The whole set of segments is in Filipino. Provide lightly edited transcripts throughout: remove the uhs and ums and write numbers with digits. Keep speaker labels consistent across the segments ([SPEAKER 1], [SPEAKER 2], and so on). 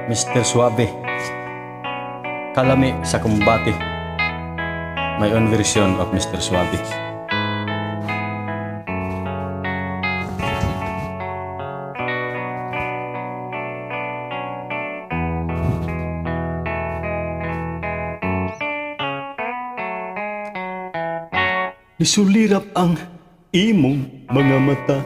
[SPEAKER 1] Mr. Suave, kalame sa kombate. My own version of Mr. Suave. Nisulirap ang imong mga mata,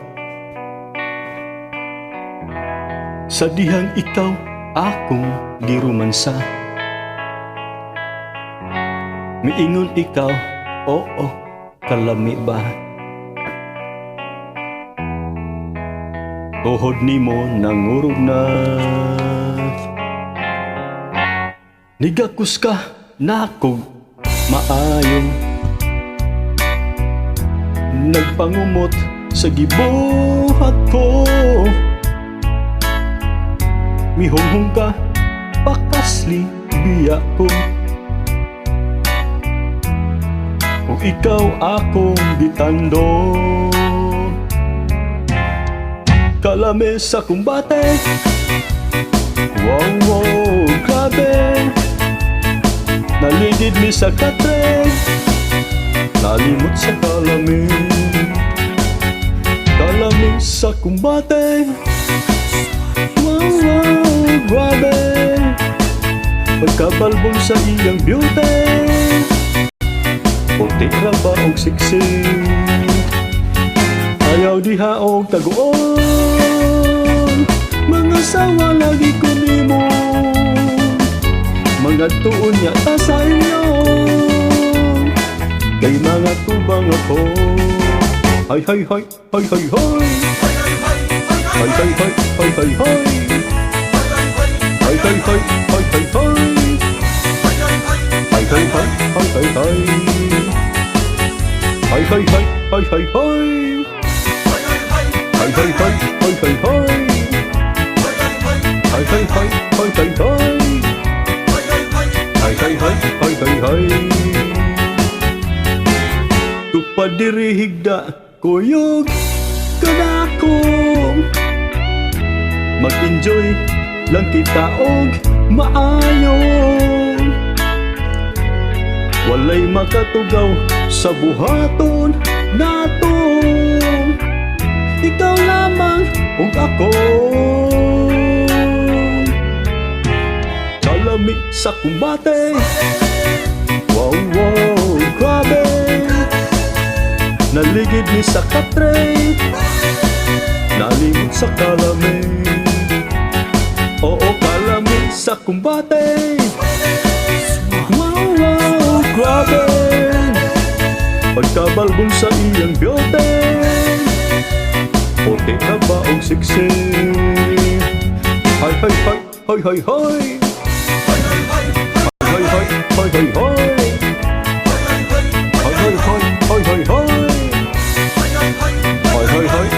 [SPEAKER 1] sa dihang ikaw akong girumansa. Miingon ikaw, oo, kalami ba? Tuhod nimo nangurog na. Nigakus ka na kog maayo, nagpangumot sa gibuhat ko. Mihonghong ka, pakasli biya ko. Kung ikaw akong gitando, kalame sa kombate. Wow, wow, grabe. Naligid mi sa katre, nalimot sa kalame. Kalame sa kombate. Wow, wow, grabe. Pagkabalbong sa iyang beauty, puti ra ba og siksi, ayaw diha og taguon. Mga sawa lagi ko nimo, mga tuon niya ta sa inyo, kay mga tubang ako. Hay hay hay, hay hay hay, hay hay hay, hay hay hay, hay hay hay, hay hay hay, hay hay hay, hay hay hay, hay hay hay, hay hay hay, hay hay hay, hay hay hay, hay hay hay, hay hay hay, hay hay hay, hay hay hay. Tupad diri higda kuyog kanako, mag-enjoy lang kita og maayo. Walay makatugaw sa buhaton nato, ikaw lamang ug ako. Kalami sa kombate. Wow, wow, grabe. Naligid ni sa katre, nalimot sa kalame. Oo, kalame sa kombate. Wow, wow, grabe. Pagkabalbon sa iyang beauty, puti na ba og siksi. Hay hay hay, hay hay hay, hay hay hay, hay hay hay, hay hay hay, hay hay hay, hay hay hay,